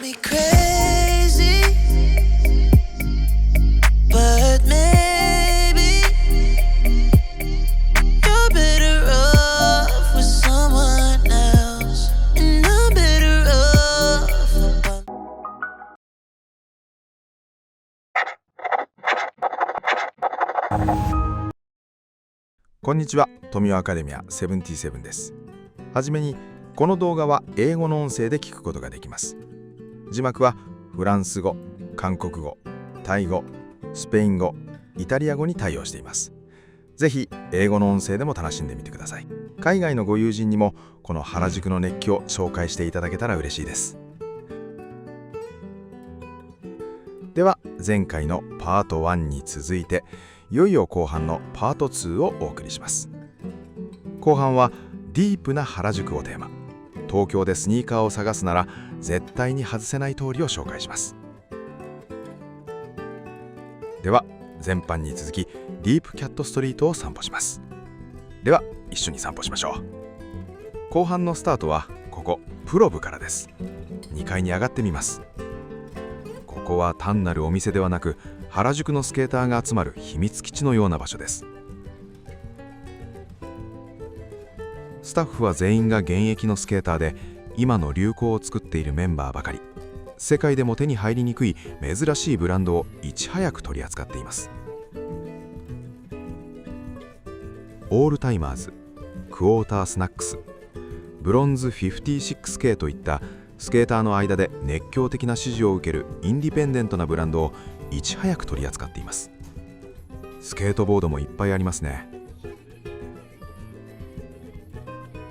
me crazy, but maybe you're better off with someone else, and I'm better off. こんにちは、富雄アカデミア77です。はじめに、この動画は英語の音声で聞くことができます。字幕はフランス語、韓国語、タイ語、スペイン語、イタリア語に対応しています。ぜひ英語の音声でも楽しんでみてください。海外のご友人にもこの原宿の熱気を紹介していただけたら嬉しいです。では前回のパート1に続いて、いよいよ後半のパート2をお送りします。後半はディープな原宿をテーマ。東京でスニーカーを探すなら絶対に外せない通りを紹介します。では前半に続きディープキャットストリートを散歩します。では一緒に散歩しましょう。後半のスタートはここプロブからです。2階に上がってみます。ここは単なるお店ではなく、原宿のスケーターが集まる秘密基地のような場所です。スタッフは全員が現役のスケーターで、今の流行を作っているメンバーばかり。世界でも手に入りにくい珍しいブランドをいち早く取り扱っています。オールタイマーズ、クォータースナックス、ブロンズ 56K といったスケーターの間で熱狂的な支持を受けるインディペンデントなブランドをいち早く取り扱っています。スケートボードもいっぱいありますね。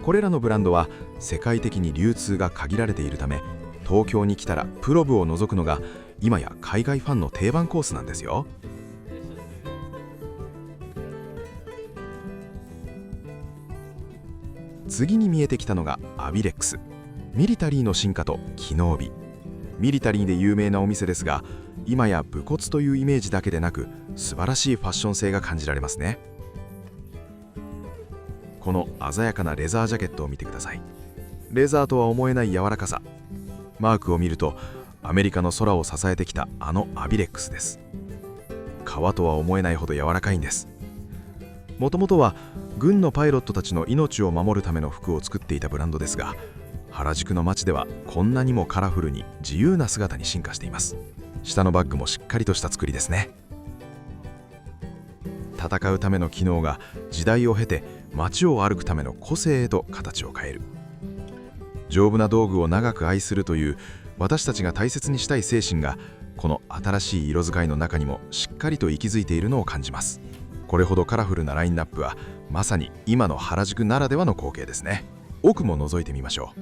これらのブランドは世界的に流通が限られているため、東京に来たらプロブを除くのが今や海外ファンの定番コースなんですよ。次に見えてきたのがアビレックス、ミリタリーの進化と機能美。ミリタリーで有名なお店ですが、今や武骨というイメージだけでなく、素晴らしいファッション性が感じられますね。この鮮やかなレザージャケットを見てください。レザーとは思えない柔らかさ。マークを見るとアメリカの空を支えてきたあのアビレックスです。革とは思えないほど柔らかいんです。もともとは軍のパイロットたちの命を守るための服を作っていたブランドですが、原宿の街ではこんなにもカラフルに自由な姿に進化しています。下のバッグもしっかりとした作りですね。戦うための機能が時代を経て街を歩くための個性へと形を変える。丈夫な道具を長く愛するという私たちが大切にしたい精神が、この新しい色使いの中にもしっかりと息づいているのを感じます。これほどカラフルなラインナップはまさに今の原宿ならではの光景ですね。奥も覗いてみましょう。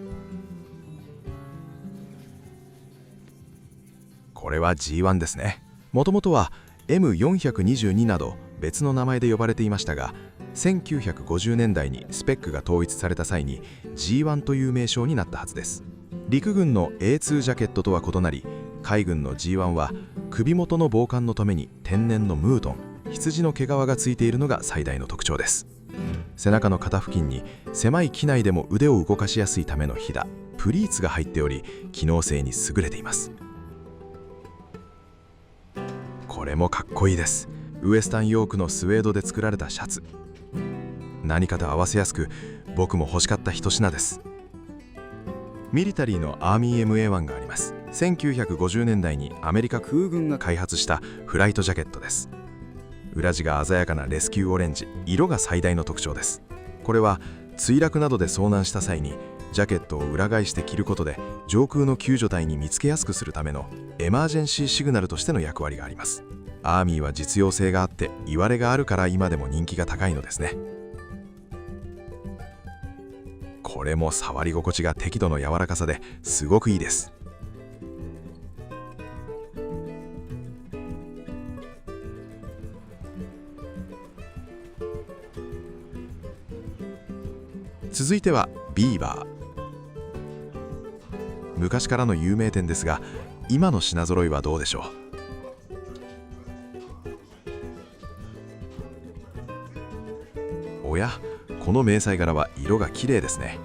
これは G1 ですね。もともとは M422 など別の名前で呼ばれていましたが、1950年代にスペックが統一された際に G1 という名称になったはずです。陸軍の A2 ジャケットとは異なり、海軍の G1 は首元の防寒のために天然のムートン、羊の毛皮がついているのが最大の特徴です。背中の肩付近に狭い機内でも腕を動かしやすいためのひだ、プリーツが入っており、機能性に優れています。これもかっこいいです。ウエスタンヨークのスウェードで作られたシャツ。何かと合わせやすく、僕も欲しかった一品です。ミリタリーのアーミー MA1 があります。1950年代にアメリカ空軍が開発したフライトジャケットです。裏地が鮮やかなレスキューオレンジ、色が最大の特徴です。これは墜落などで遭難した際にジャケットを裏返して着ることで上空の救助隊に見つけやすくするためのエマージェンシーシグナルとしての役割があります。アーミーは実用性があっていわれがあるから今でも人気が高いのですね。これも触り心地が適度の柔らかさですごくいいです。続いてはビーバー。昔からの有名店ですが、今の品揃いはどうでしょう。おや、この迷彩柄は色が綺麗ですね。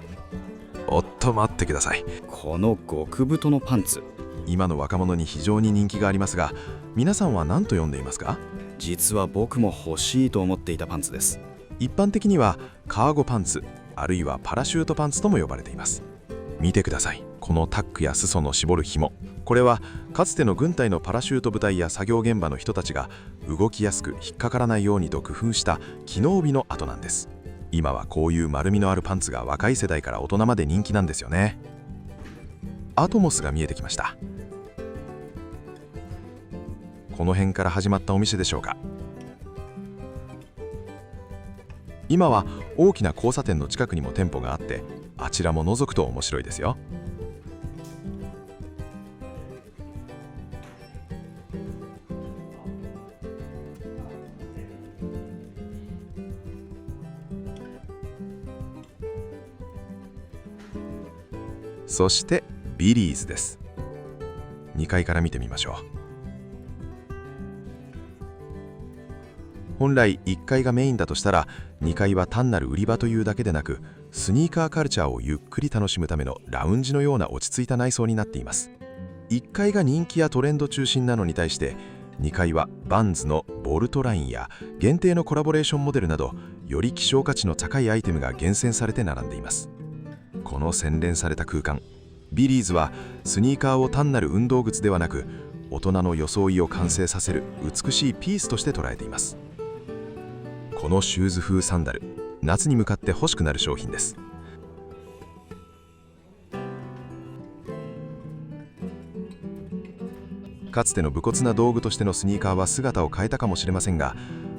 おっと待ってください。この極太のパンツ、今の若者に非常に人気がありますが、皆さんは何と呼んでいますか？実は僕も欲しいと思っていたパンツです。一般的にはカーゴパンツ、あるいはパラシュートパンツとも呼ばれています。見てください。このタックや裾の絞る紐。これはかつての軍隊のパラシュート部隊や作業現場の人たちが動きやすく引っかからないようにと工夫した機能美の跡なんです。今はこういう丸みのあるパンツが若い世代から大人まで人気なんですよね。アトモスが見えてきました。この辺から始まったお店でしょうか。今は大きな交差点の近くにも店舗があって、あちらも覗くと面白いですよ。そしてビリーズです。2階から見てみましょう。本来1階がメインだとしたら、2階は単なる売り場というだけでなく、スニーカーカルチャーをゆっくり楽しむためのラウンジのような落ち着いた内装になっています。1階が人気やトレンド中心なのに対して、2階はバンズのボルトラインや限定のコラボレーションモデルなど、より希少価値の高いアイテムが厳選されて並んでいます。この洗練された空間、ビリーズはスニーカーを単なる運動靴ではなく、大人の装いを完成させる美しいピースとして捉えています。このシューズ風サンダル、夏に向かって欲しくなる商品です。かつての武骨な道具としてのスニーカーは姿を変えたかもしれませんが、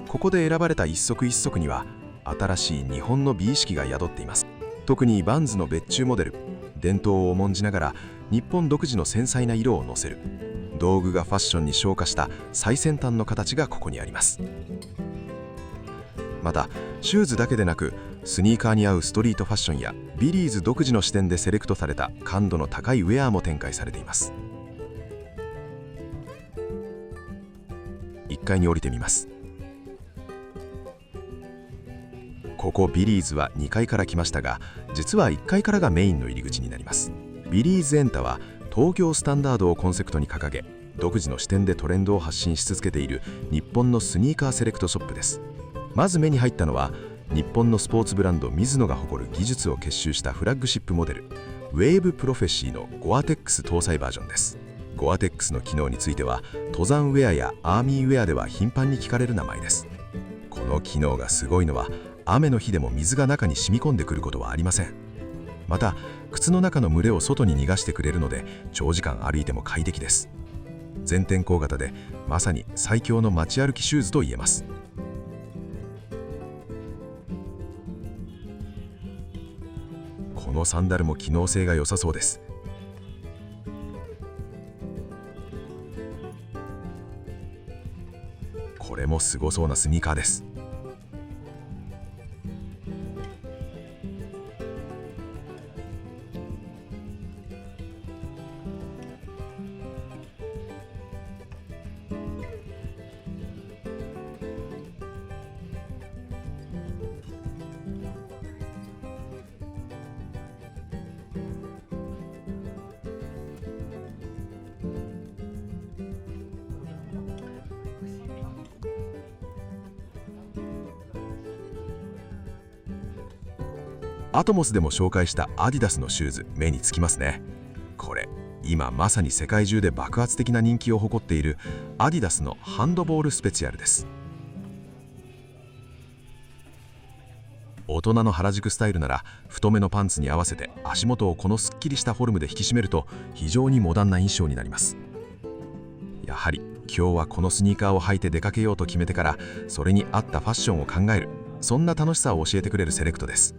ここで選ばれた一足一足には新しい日本の美意識が宿っています。特にバンズの別注モデル、伝統を重んじながら日本独自の繊細な色をのせる、道具がファッションに昇華した最先端の形がここにあります。またシューズだけでなく、スニーカーに合うストリートファッションやビリーズ独自の視点でセレクトされた感度の高いウェアも展開されています。1階に降りてみます。ここビリーズは2階から来ましたが、実は1階からがメインの入り口になります。ビリーズエンタは東京スタンダードをコンセプトに掲げ、独自の視点でトレンドを発信し続けている日本のスニーカーセレクトショップです。まず目に入ったのは、日本のスポーツブランドミズノが誇る技術を結集したフラッグシップモデル、ウェーブプロフェッシーのゴアテックス搭載バージョンです。ゴアテックスの機能については、登山ウェアやアーミーウェアでは頻繁に聞かれる名前です。この機能がすごいのは、雨の日でも水が中に染み込んでくることはありません。また、靴の中の蒸れを外に逃がしてくれるので、長時間歩いても快適です。全天候型で、まさに最強の街歩きシューズと言えます。このサンダルも機能性が良さそうです。これもすごそうなスニーカーです。アトモスでも紹介したアディダスのシューズ、目につきますね。これ、今まさに世界中で爆発的な人気を誇っているアディダスのハンドボールスペシャルです。大人の原宿スタイルなら、太めのパンツに合わせて足元をこのすっきりしたフォルムで引き締めると非常にモダンな印象になります。やはり今日はこのスニーカーを履いて出かけようと決めてから、それに合ったファッションを考える、そんな楽しさを教えてくれるセレクトです。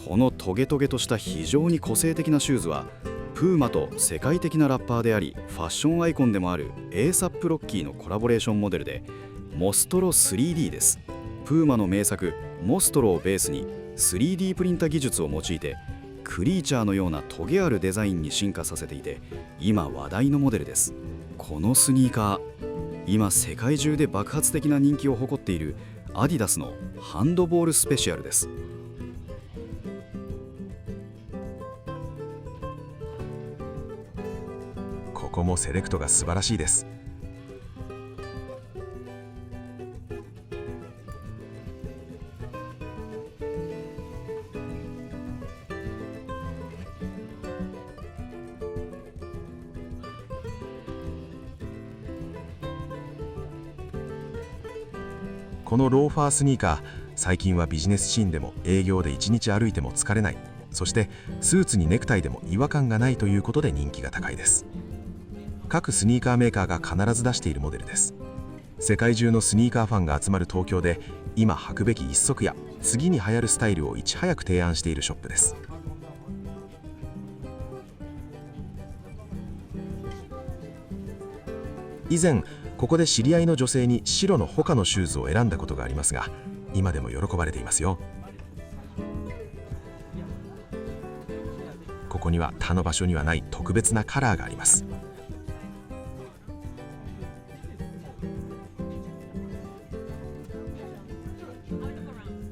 このトゲトゲとした非常に個性的なシューズはプーマと世界的なラッパーでありファッションアイコンでもある ASAP ロッキーのコラボレーションモデルでモストロ 3D です。プーマの名作モストロをベースに 3D プリンタ技術を用いてクリーチャーのようなトゲあるデザインに進化させていて今話題のモデルです。このスニーカー、今世界中で爆発的な人気を誇っているアディダスのハンドボールスペシャルです。ここもセレクトが素晴らしいです。このローファースニーカー、最近はビジネスシーンでも営業で1日歩いても疲れない、そしてスーツにネクタイでも違和感がないということで人気が高いです。各スニーカーメーカーが必ず出しているモデルです。世界中のスニーカーファンが集まる東京で今履くべき一足や次に流行るスタイルをいち早く提案しているショップです。以前ここで知り合いの女性に白のホカのシューズを選んだことがありますが、今でも喜ばれていますよ。ここには他の場所にはない特別なカラーがあります。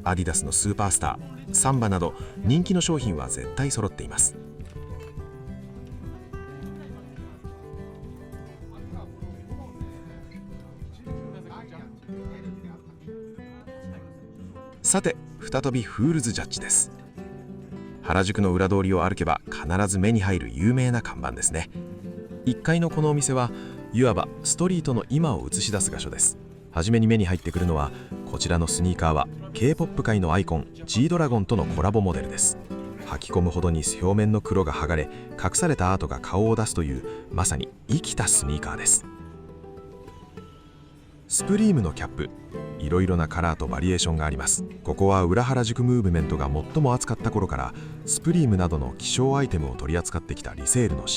アディダスのスーパースター、サンバなど人気の商品は絶対揃っています。さて、再びフールズジャッジです。原宿の裏通りを歩けば必ず目に入る有名な看板ですね。1階のこのお店はいわばストリートの今を映し出す場所です。はじめに目に入ってくるのはこちらのスニーカーは K-POP 界のアイコン G ドラゴンとのコラボモデルです。履き込むほどに表面の黒が剥がれ隠されたアートが顔を出すというまさに生きたスニーカーです。スプリームのキャップ、いろいろなカラーとバリエーションがあります。ここは裏原宿ムーブメントが最も熱かった頃からスプリームなどの希少アイテムを取り扱ってきたリセールの老舗、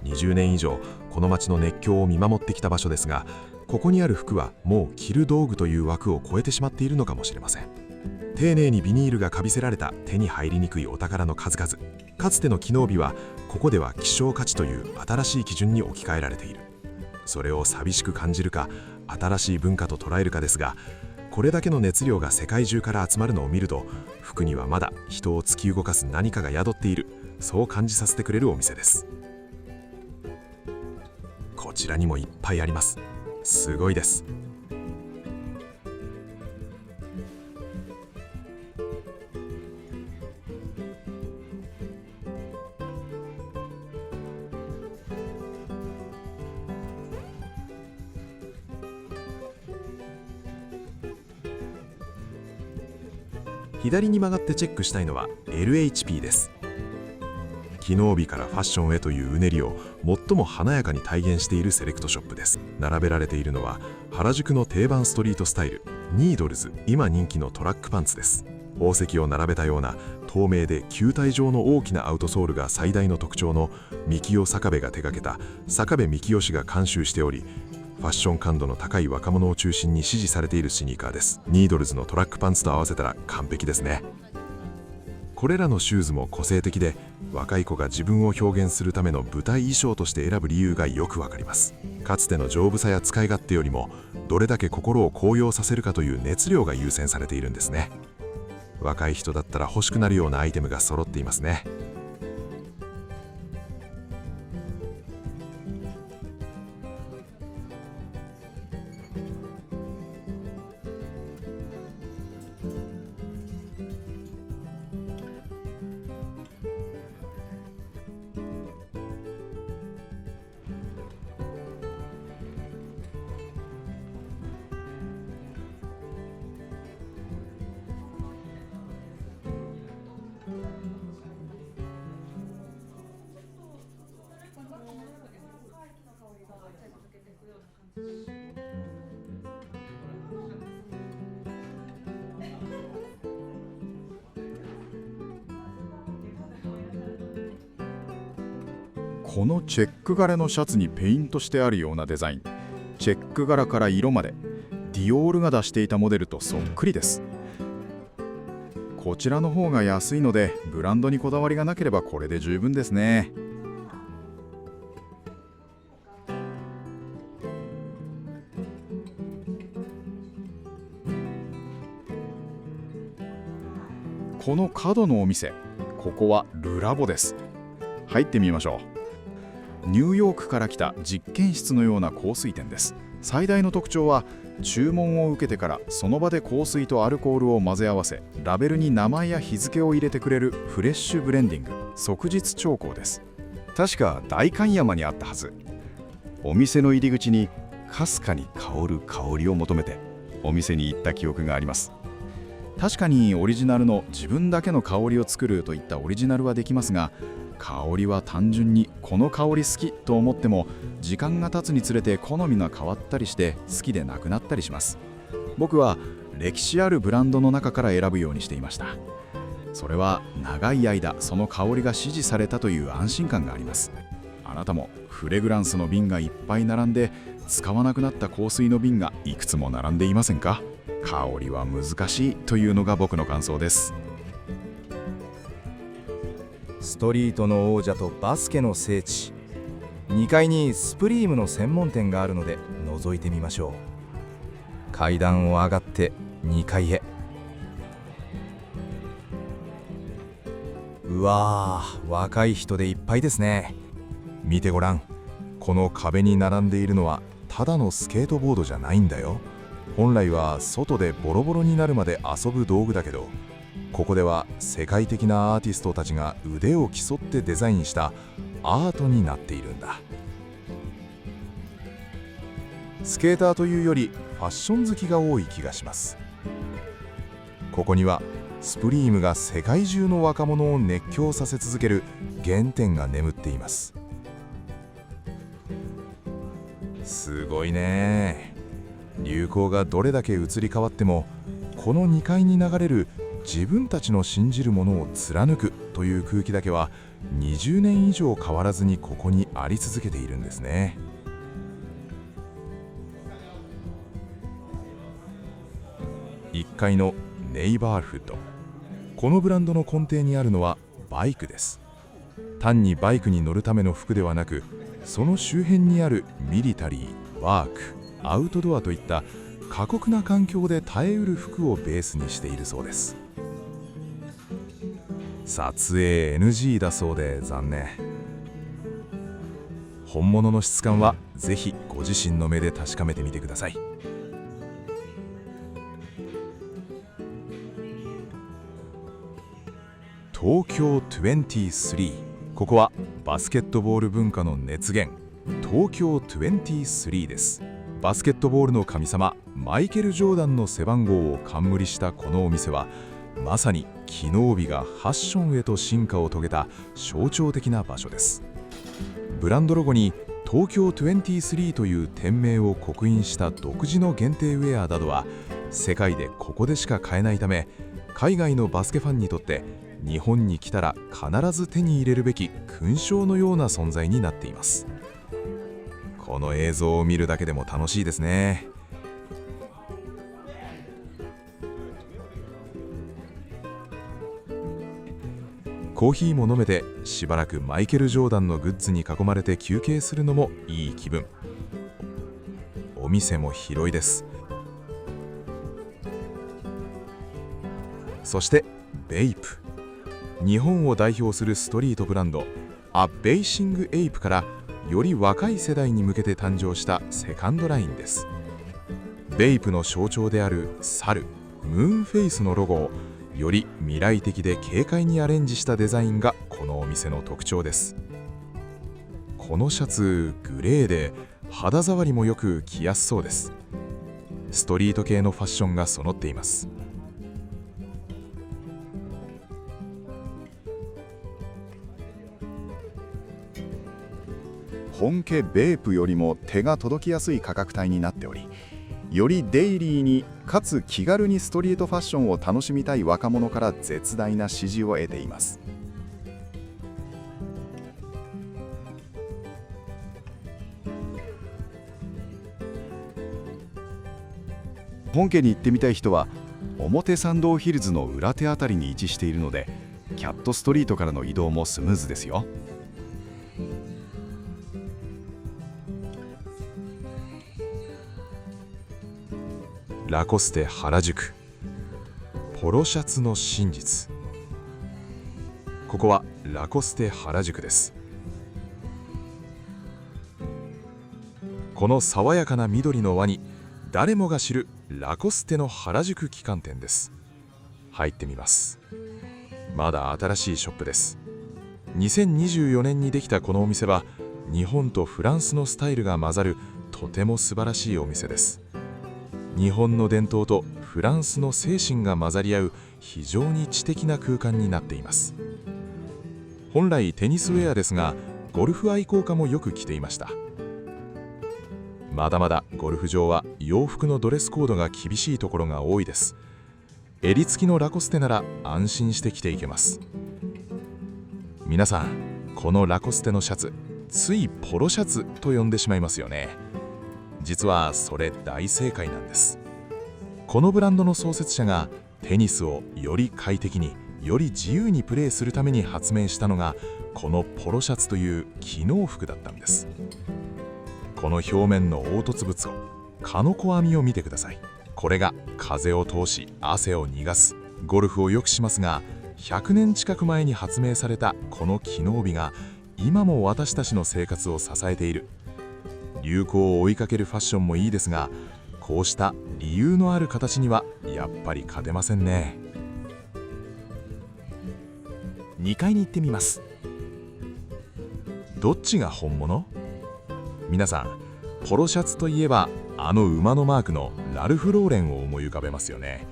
20年以上この街の熱狂を見守ってきた場所ですが、ここにある服はもう着る道具という枠を超えてしまっているのかもしれません。丁寧にビニールがかびせられた手に入りにくいお宝の数々。かつての機能美はここでは希少価値という新しい基準に置き換えられている。それを寂しく感じるか新しい文化と捉えるかですが、これだけの熱量が世界中から集まるのを見ると服にはまだ人を突き動かす何かが宿っている、そう感じさせてくれるお店です。こちらにもいっぱいあります。すごいです。左に曲がってチェックしたいのは LHP です。機能美からファッションへといううねりを最も華やかに体現しているセレクトショップです。並べられているのは原宿の定番ストリートスタイル、ニードルズ、今人気のトラックパンツです。宝石を並べたような透明で球体状の大きなアウトソールが最大の特徴の三木代坂部が手掛けた坂部三木代氏が監修しており、ファッション感度の高い若者を中心に支持されているスニーカーです。ニードルズのトラックパンツと合わせたら完璧ですね。これらのシューズも個性的で、若い子が自分を表現するための舞台衣装として選ぶ理由がよくわかります。かつての丈夫さや使い勝手よりもどれだけ心を高揚させるかという熱量が優先されているんですね。若い人だったら欲しくなるようなアイテムが揃っていますね。このチェック柄のシャツにペイントしてあるようなデザイン、チェック柄から色までディオールが出していたモデルとそっくりです。こちらの方が安いので、ブランドにこだわりがなければこれで十分ですね。この角のお店、ここはルラボです。入ってみましょう。ニューヨークから来た実験室のような香水店です。最大の特徴は、注文を受けてからその場で香水とアルコールを混ぜ合わせ、ラベルに名前や日付を入れてくれるフレッシュブレンディング、即日調香です。確か代官山にあったはず。お店の入り口にかすかに香る香りを求めてお店に行った記憶があります。確かにオリジナルの自分だけの香りを作るといったオリジナルはできますが、香りは単純にこの香り好きと思っても、時間が経つにつれて好みが変わったりして好きでなくなったりします。僕は歴史あるブランドの中から選ぶようにしていました。それは長い間その香りが支持されたという安心感があります。あなたもフレグランスの瓶がいっぱい並んで、使わなくなった香水の瓶がいくつも並んでいませんか？香りは難しいというのが僕の感想です。ストリートの王者とバスケの聖地、2階にスプリームの専門店があるので覗いてみましょう。階段を上がって2階へ。うわー、若い人でいっぱいですね。見てごらん。この壁に並んでいるのはただのスケートボードじゃないんだよ。本来は外でボロボロになるまで遊ぶ道具だけど、ここでは世界的なアーティストたちが腕を競ってデザインしたアートになっているんだ。スケーターというよりファッション好きが多い気がします。ここにはスプリームが世界中の若者を熱狂させ続ける原点が眠っています。すごいね。流行がどれだけ移り変わっても、この2階に流れる自分たちの信じるものを貫くという空気だけは20年以上変わらずにここにあり続けているんですね。1階のネイバーフッド、このブランドの根底にあるのはバイクです。単にバイクに乗るための服ではなく、その周辺にあるミリタリー、ワーク、アウトドアといった過酷な環境で耐えうる服をベースにしているそうです。撮影 NG だそうで残念。本物の質感はぜひご自身の目で確かめてみてください。東京23、ここはバスケットボール文化の熱源、東京23です。バスケットボールの神様マイケル・ジョーダンの背番号を冠したこのお店は、まさに機能美がファッションへと進化を遂げた象徴的な場所です。ブランドロゴに東京23という店名を刻印した独自の限定ウェアなどは世界でここでしか買えないため、海外のバスケファンにとって日本に来たら必ず手に入れるべき勲章のような存在になっています。この映像を見るだけでも楽しいですね。コーヒーも飲めて、しばらくマイケル・ジョーダンのグッズに囲まれて休憩するのもいい気分。お店も広いです。そしてベイプ、日本を代表するストリートブランドア・ベイシング・エイプからより若い世代に向けて誕生したセカンドラインです。ベイプの象徴である猿、ムーンフェイスのロゴをより未来的で軽快にアレンジしたデザインがこのお店の特徴です。このシャツグレーで肌触りもよく着やすそうです。ストリート系のファッションが揃っています。本家ベープよりも手が届きやすい価格帯になっており、よりデイリーにかつ気軽にストリートファッションを楽しみたい若者から絶大な支持を得ています。本家に行ってみたい人は表参道ヒルズの裏手あたりに位置しているので、キャットストリートからの移動もスムーズですよ。ラコステ原宿、ポロシャツの真実。ここはラコステ原宿です。この爽やかな緑の輪に誰もが知るラコステの原宿旗艦店です。入ってみます。まだ新しいショップです。2024年にできたこのお店は日本とフランスのスタイルが混ざるとても素晴らしいお店です。日本の伝統とフランスの精神が混ざり合う非常に知的な空間になっています。本来テニスウェアですが、ゴルフ愛好家もよく着ていました。まだまだゴルフ場は洋服のドレスコードが厳しいところが多いです。襟付きのラコステなら安心して着ていけます。皆さん、このラコステのシャツ、ついポロシャツと呼んでしまいますよね。実はそれ大正解なんです。このブランドの創設者がテニスをより快適に、より自由にプレーするために発明したのがこのポロシャツという機能服だったんです。この表面の凹凸物を、カノコ編みを見てください。これが風を通し汗を逃がす、ゴルフを良くしますが、100年近く前に発明されたこの機能美が今も私たちの生活を支えている。流行を追いかけるファッションもいいですが、こうした理由のある形にはやっぱり勝てませんね。2階に行ってみます。どっちが本物？皆さん、ポロシャツといえばあの馬のマークのラルフ・ローレンを思い浮かべますよね。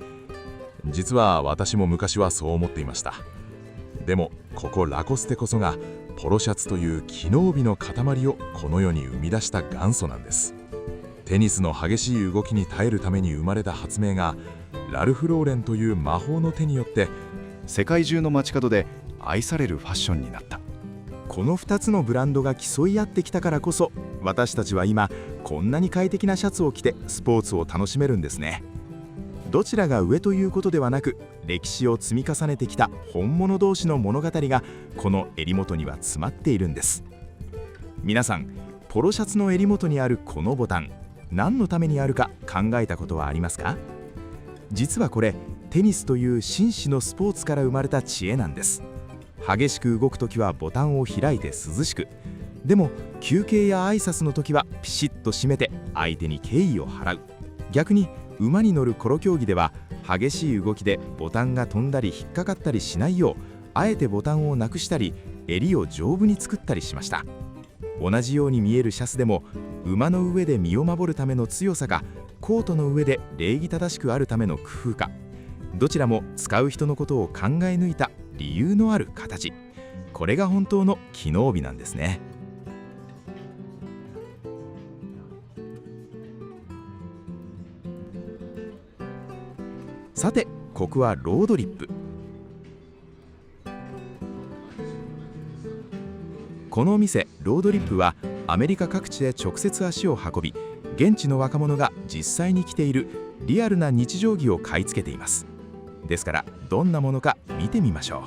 実は私も昔はそう思っていました。でもここラコステこそがポロシャツという機能美の塊をこの世に生み出した元祖なんです。テニスの激しい動きに耐えるために生まれた発明がラルフ・ローレンという魔法の手によって世界中の街角で愛されるファッションになった。この2つのブランドが競い合ってきたからこそ、私たちは今こんなに快適なシャツを着てスポーツを楽しめるんですね。どちらが上ということではなく、歴史を積み重ねてきた本物同士の物語がこの襟元には詰まっているんです。皆さん、ポロシャツの襟元にあるこのボタン、何のためにあるか考えたことはありますか？実はこれ、テニスという紳士のスポーツから生まれた知恵なんです。激しく動くときはボタンを開いて涼しく、でも休憩や挨拶のときはピシッと締めて相手に敬意を払う。逆に馬に乗るコロ競技では激しい動きでボタンが飛んだり引っかかったりしないよう、あえてボタンをなくしたり襟を丈夫に作ったりしました。同じように見えるシャツでも、馬の上で身を守るための強さか、コートの上で礼儀正しくあるための工夫か、どちらも使う人のことを考え抜いた理由のある形。これが本当の機能美なんですね。さて、ここはロードリップ。このお店ロードリップはアメリカ各地で直接足を運び、現地の若者が実際に着ているリアルな日常着を買い付けています。ですからどんなものか見てみましょう。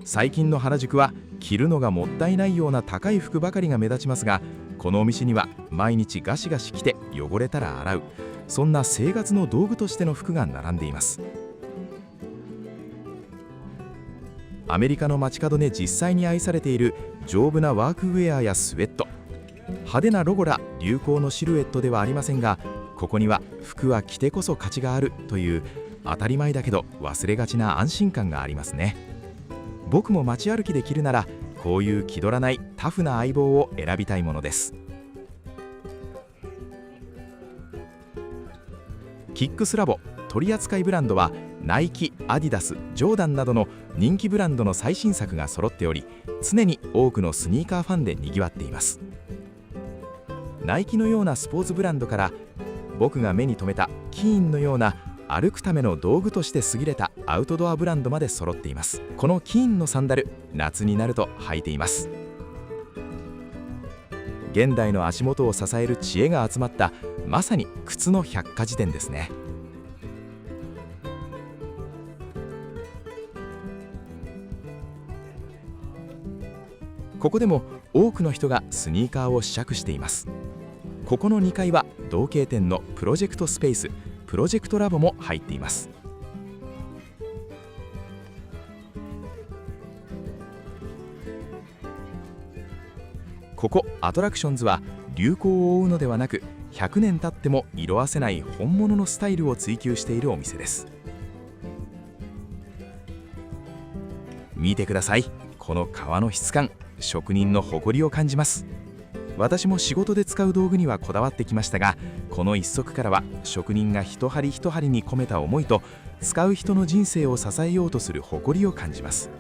最近の原宿は着るのがもったいないような高い服ばかりが目立ちますが、このお店には毎日ガシガシ着て汚れたら洗う、そんな生活の道具としての服が並んでいます。アメリカの街角で実際に愛されている丈夫なワークウェアやスウェット、派手なロゴら流行のシルエットではありませんが、ここには服は着てこそ価値があるという当たり前だけど忘れがちな安心感がありますね。僕も街歩きで着るなら、こういう気取らないタフな相棒を選びたいものです。キックスラボ取扱ブランドはナイキ、アディダス、ジョーダンなどの人気ブランドの最新作が揃っており、常に多くのスニーカーファンでにぎわっています。ナイキのようなスポーツブランドから、僕が目に留めたキーンのような歩くための道具として優れたアウトドアブランドまで揃っています。このキーンのサンダル、夏になると履いています。現代の足元を支える知恵が集まったまさに靴の百科事典ですね。ここでも多くの人がスニーカーを試着しています。ここの2階は同系店のプロジェクトスペース、プロジェクトラボも入っています。ここアトラクションズは流行を追うのではなく、100年経っても色あせない本物のスタイルを追求しているお店です。見てください、この革の質感、職人の誇りを感じます。私も仕事で使う道具にはこだわってきましたが、この一足からは職人が一針一針に込めた思いと、使う人の人生を支えようとする誇りを感じます。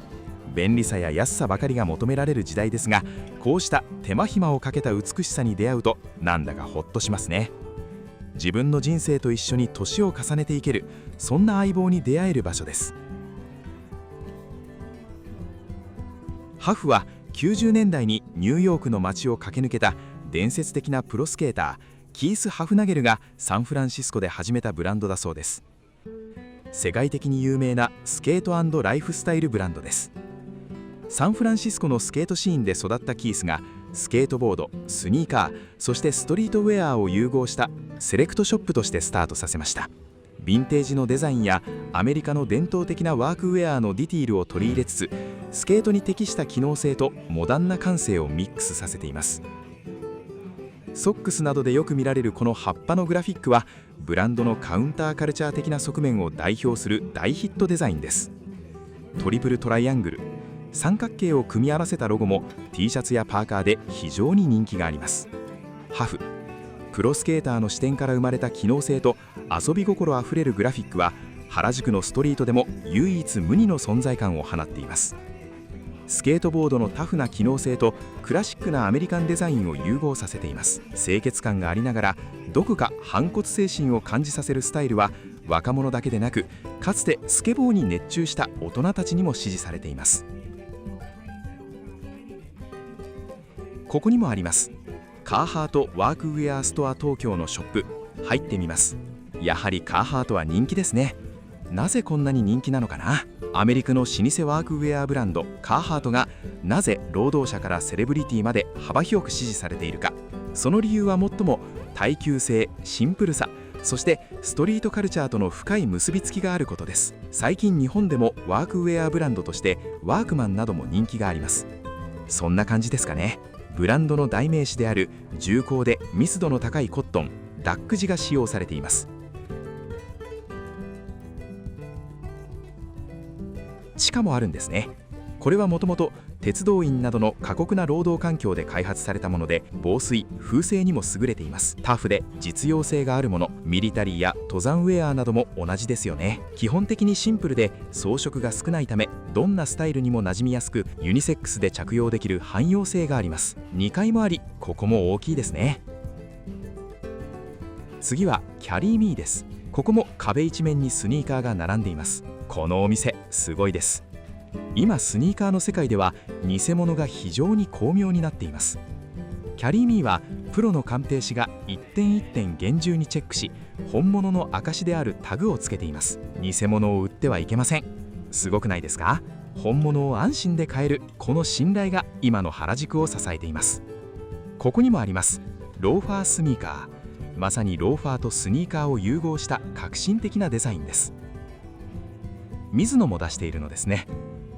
便利さや安さばかりが求められる時代ですが、こうした手間暇をかけた美しさに出会うとなんだかほっとしますね。自分の人生と一緒に年を重ねていける、そんな相棒に出会える場所です。ハフは90年代にニューヨークの街を駆け抜けた伝説的なプロスケーター、キース・ハフナゲルがサンフランシスコで始めたブランドだそうです。世界的に有名なスケート&ライフスタイルブランドです。サンフランシスコのスケートシーンで育ったキースが、スケートボード、スニーカー、そしてストリートウェアを融合したセレクトショップとしてスタートさせました。ヴィンテージのデザインやアメリカの伝統的なワークウェアのディティールを取り入れつつ、スケートに適した機能性とモダンな感性をミックスさせています。ソックスなどでよく見られるこの葉っぱのグラフィックは、ブランドのカウンターカルチャー的な側面を代表する大ヒットデザインです。トリプルトライアングル、三角形を組み合わせたロゴも T シャツやパーカーで非常に人気があります。ハフ、プロスケーターの視点から生まれた機能性と遊び心あふれるグラフィックは、原宿のストリートでも唯一無二の存在感を放っています。スケートボードのタフな機能性とクラシックなアメリカンデザインを融合させています。清潔感がありながら、どこか反骨精神を感じさせるスタイルは、若者だけでなく、かつてスケボーに熱中した大人たちにも支持されています。ここにもあります。カーハートワークウェアストア東京のショップ、入ってみます。やはりカーハートは人気ですね。なぜこんなに人気なのかな。アメリカの老舗ワークウェアブランドカーハートが、なぜ労働者からセレブリティまで幅広く支持されているか。その理由は最も耐久性、シンプルさ、そしてストリートカルチャーとの深い結びつきがあることです。最近日本でもワークウェアブランドとしてワークマンなども人気があります。そんな感じですかね。ブランドの代名詞である重厚で密度の高いコットン、ダック地が使用されています。地下もあるんですね。これはもともと鉄道員などの過酷な労働環境で開発されたもので、防水・風性にも優れています。タフで実用性があるもの、ミリタリーや登山ウェアなども同じですよね。基本的にシンプルで装飾が少ないため、どんなスタイルにも馴染みやすく、ユニセックスで着用できる汎用性があります。2階もあり、ここも大きいですね。次はキャリーミーです。ここも壁一面にスニーカーが並んでいます。このお店すごいです。今スニーカーの世界では偽物が非常に巧妙になっています。キャリーミーはプロの鑑定士が一点一点厳重にチェックし、本物の証であるタグをつけています。偽物を売ってはいけません。すごくないですか？本物を安心で買えるこの信頼が今の原宿を支えています。ここにもあります。ローファースニーカー。まさにローファーとスニーカーを融合した革新的なデザインです。ミズノも出しているのですね。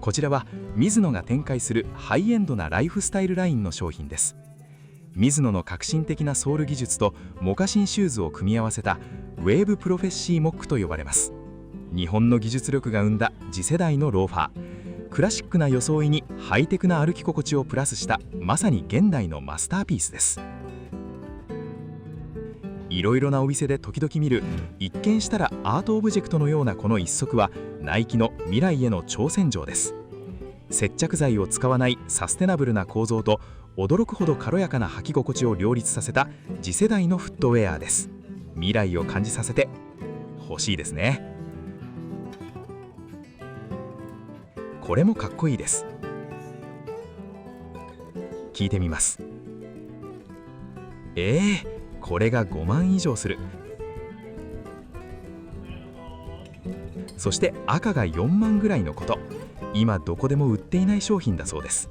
こちらはミズノが展開するハイエンドなライフスタイルラインの商品です。ミズノの革新的なソール技術とモカシンシューズを組み合わせたウェーブプロフェッシーモックと呼ばれます。日本の技術力が生んだ次世代のローファー。クラシックな装いにハイテクな歩き心地をプラスしたまさに現代のマスターピースです。いろいろなお店で時々見る一見したらアートオブジェクトのようなこの一足は、ナイキの未来への挑戦状です。接着剤を使わないサステナブルな構造と驚くほど軽やかな履き心地を両立させた次世代のフットウェアです。未来を感じさせて欲しいですね。これもかっこいいです。聞いてみます。これが5万以上する。そして赤が4万ぐらいのこと。今どこでも売っていない商品だそうです。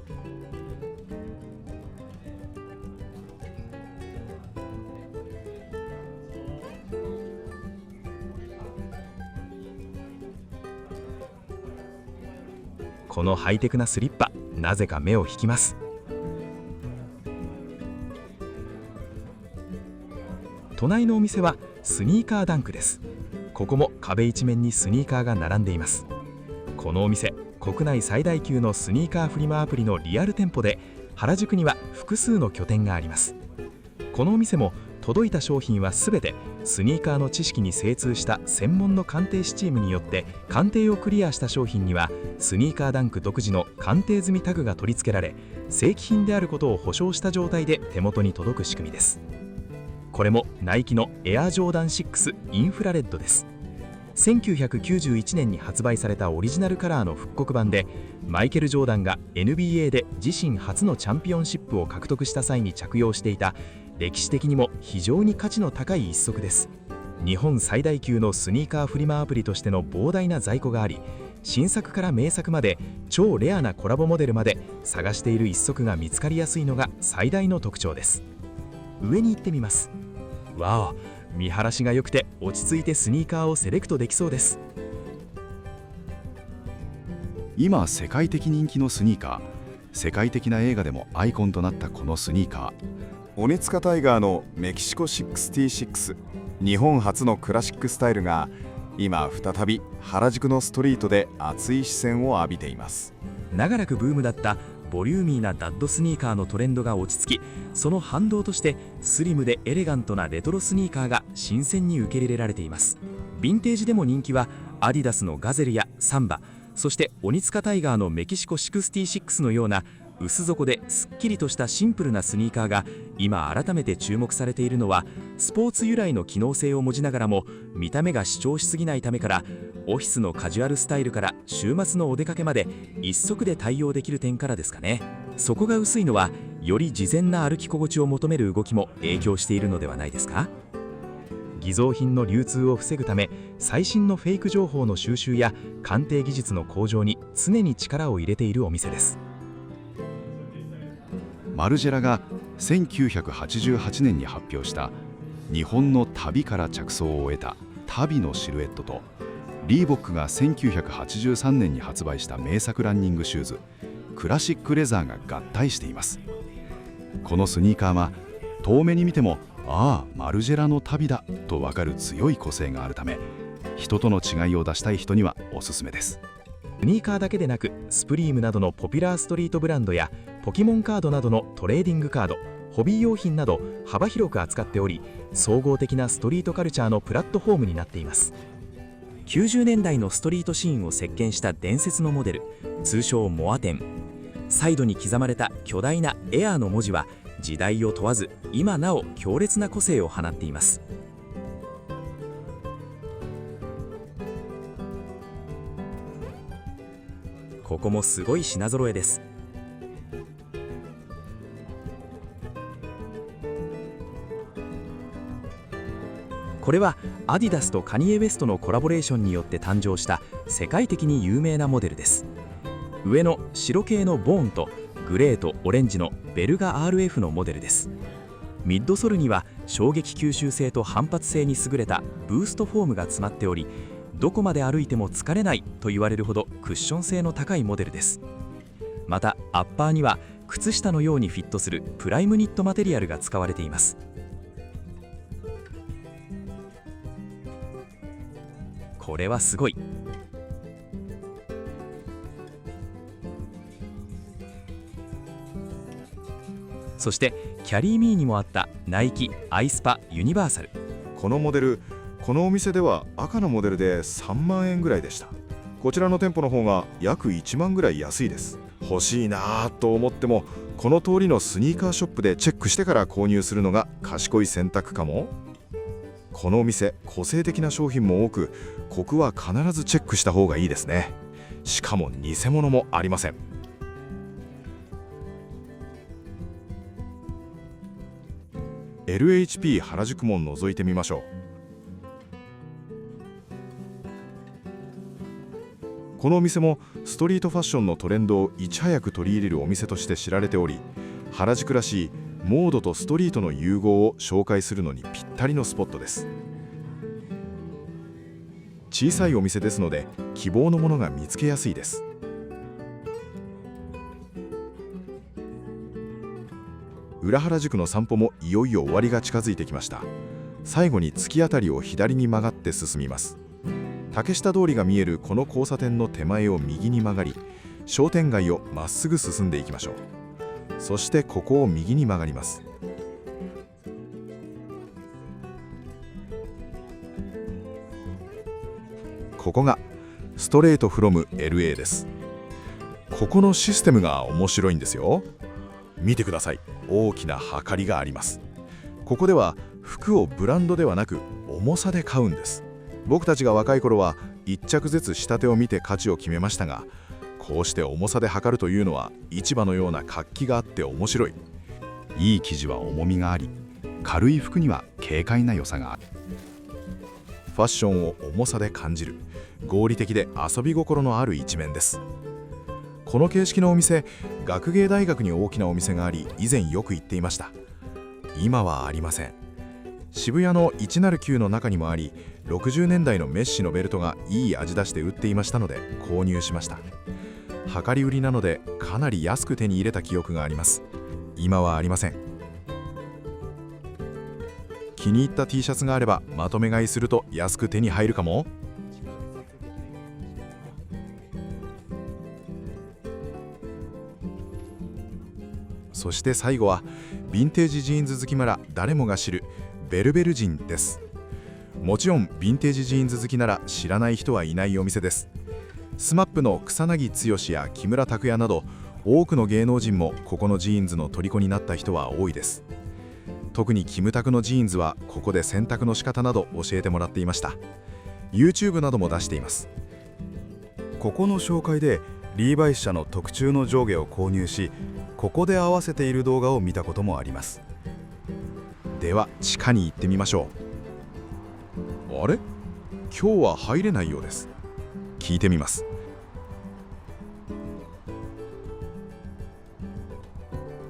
このハイテクなスリッパ、なぜか目を引きます。隣のお店はスニーカーダンクです。ここも壁一面にスニーカーが並んでいます。このお店、国内最大級のスニーカーフリマアプリのリアル店舗で、原宿には複数の拠点があります。このお店も届いた商品はすべてスニーカーの知識に精通した専門の鑑定士チームによって鑑定をクリアした商品にはスニーカーダンク独自の鑑定済みタグが取り付けられ、正規品であることを保証した状態で手元に届く仕組みです。これもナイキのエアジョーダン6インフラレッドです。1991年に発売されたオリジナルカラーの復刻版で、マイケル・ジョーダンが NBA で自身初のチャンピオンシップを獲得した際に着用していた歴史的にも非常に価値の高い一足です。日本最大級のスニーカーフリマアプリとしての膨大な在庫があり、新作から名作まで超レアなコラボモデルまで探している一足が見つかりやすいのが最大の特徴です。上に行ってみます。わお、見晴らしが良くて落ち着いてスニーカーをセレクトできそうです。今世界的人気のスニーカー、世界的な映画でもアイコンとなったこのスニーカー、オネツカタイガーのメキシコ66、日本初のクラシックスタイルが今再び原宿のストリートで熱い視線を浴びています。長らくブームだったボリューミーなダッドスニーカーのトレンドが落ち着き、その反動としてスリムでエレガントなレトロスニーカーが新鮮に受け入れられています。ヴィンテージでも人気はアディダスのガゼルやサンバ、そしてオニツカタイガーのメキシコ66のような薄底ですっきりとしたシンプルなスニーカーが今改めて注目されているのは、スポーツ由来の機能性を持ちながらも見た目が主張しすぎないためから、オフィスのカジュアルスタイルから週末のお出かけまで一足で対応できる点からですかね。底が薄いのはより事前な歩き心地を求める動きも影響しているのではないですか。偽造品の流通を防ぐため、最新のフェイク情報の収集や鑑定技術の向上に常に力を入れているお店です。マルジェラが1988年に発表した日本の旅から着想を得た旅のシルエットと、リーボックが1983年に発売した名作ランニングシューズクラシックレザーが合体しています。このスニーカーは遠目に見ても、ああマルジェラの旅だと分かる強い個性があるため、人との違いを出したい人にはおすすめです。スニーカーだけでなく、スプリームなどのポピュラーストリートブランドやポケモンカードなどのトレーディングカード、ホビー用品など幅広く扱っており、総合的なストリートカルチャーのプラットフォームになっています。90年代のストリートシーンを席巻した伝説のモデル、通称モアテン。サイドに刻まれた巨大なエアーの文字は時代を問わず今なお強烈な個性を放っています。ここもすごい品揃えです。これはアディダスとカニエ・ウェストのコラボレーションによって誕生した世界的に有名なモデルです。上の白系のボーンとグレーとオレンジのベルガ RF のモデルです。ミッドソルには衝撃吸収性と反発性に優れたブーストフォームが詰まっており、どこまで歩いても疲れないと言われるほどクッション性の高いモデルです。またアッパーには靴下のようにフィットするプライムニットマテリアルが使われています。これはすごい。そしてキャリーミーにもあったナイキアイスパユニバーサル。このモデル、このお店では赤のモデルで3万円ぐらいでした。こちらの店舗の方が約1万ぐらい安いです。欲しいなぁと思っても、この通りのスニーカーショップでチェックしてから購入するのが賢い選択かも。このお店、個性的な商品も多く、ここは必ずチェックした方がいいですね。しかも偽物もありません。LHP 原宿も覗いてみましょう。このお店もストリートファッションのトレンドをいち早く取り入れるお店として知られており、原宿らしいモードとストリートの融合を紹介するのにぴったりのスポットです。小さいお店ですので希望のものが見つけやすいです。裏原宿の散歩もいよいよ終わりが近づいてきました。最後に突き当たりを左に曲がって進みます。竹下通りが見えるこの交差点の手前を右に曲がり、商店街をまっすぐ進んでいきましょう。そしてここを右に曲がります。ここがストレートフロム LA です。ここのシステムが面白いんですよ。見てください。大きなはかりがあります。ここでは服をブランドではなく重さで買うんです。僕たちが若い頃は1着ずつ仕立てを見て価値を決めましたが、こうして重さで測るというのは市場のような活気があって面白い。いい生地は重みがあり、軽い服には軽快な良さがある。ファッションを重さで感じる、合理的で遊び心のある一面です。この形式のお店、学芸大学に大きなお店があり、以前よく行っていました。今はありません。渋谷の109の中にもあり、60年代のメッシのベルトがいい味出して売っていましたので購入しました。量り売りなのでかなり安く手に入れた記憶があります。今はありません。気に入った T シャツがあればまとめ買いすると安く手に入るかも。そして最後はヴィンテージジーンズ好きなら誰もが知るベルベルジンです。もちろんヴィンテージジーンズ好きなら知らない人はいないお店です。SMAP の草薙剛や木村拓哉など多くの芸能人もここのジーンズの虜になった人は多いです。特にキムタクのジーンズはここで洗濯の仕方など教えてもらっていました。 YouTube なども出しています。ここの紹介でリーバイス社の特注の上下を購入し、ここで合わせている動画を見たこともあります。では地下に行ってみましょう。あれ？今日は入れないようです。聞いてみます。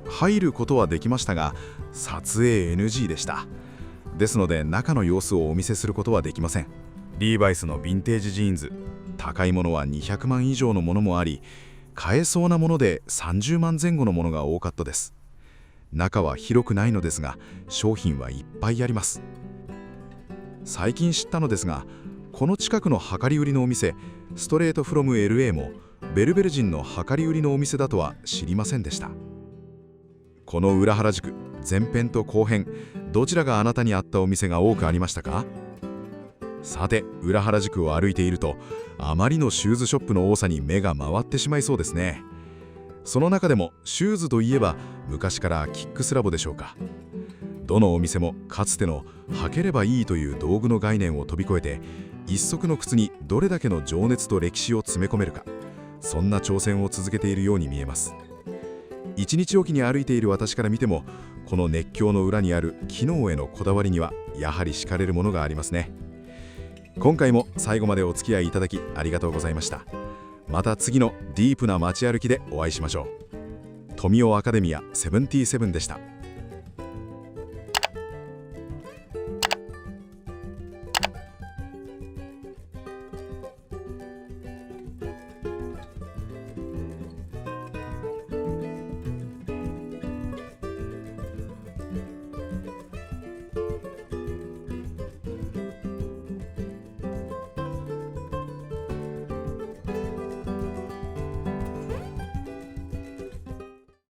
入ることはできましたが撮影 NG でした。ですので中の様子をお見せすることはできません。リーバイスのヴィンテージジーンズ、高いものは200万以上のものもあり、買えそうなもので30万前後のものが多かったです。中は広くないのですが商品はいっぱいあります。最近知ったのですが、この近くの量り売りのお店ストレートフロム LA もベルベルジンの量り売りのお店だとは知りませんでした。この裏原宿、前編と後編、どちらがあなたに合ったお店が多くありましたか？さて、裏原宿を歩いているとあまりのシューズショップの多さに目が回ってしまいそうですね。その中でもシューズといえば昔からキックスラボでしょうか。どのお店もかつての履ければいいという道具の概念を飛び越えて、一足の靴にどれだけの情熱と歴史を詰め込めるか、そんな挑戦を続けているように見えます。一日おきに歩いている私から見ても、この熱狂の裏にある機能へのこだわりにはやはり惹かれるものがありますね。今回も最後までお付き合いいただきありがとうございました。また次のディープな街歩きでお会いしましょう。富雄アカデミア77でした。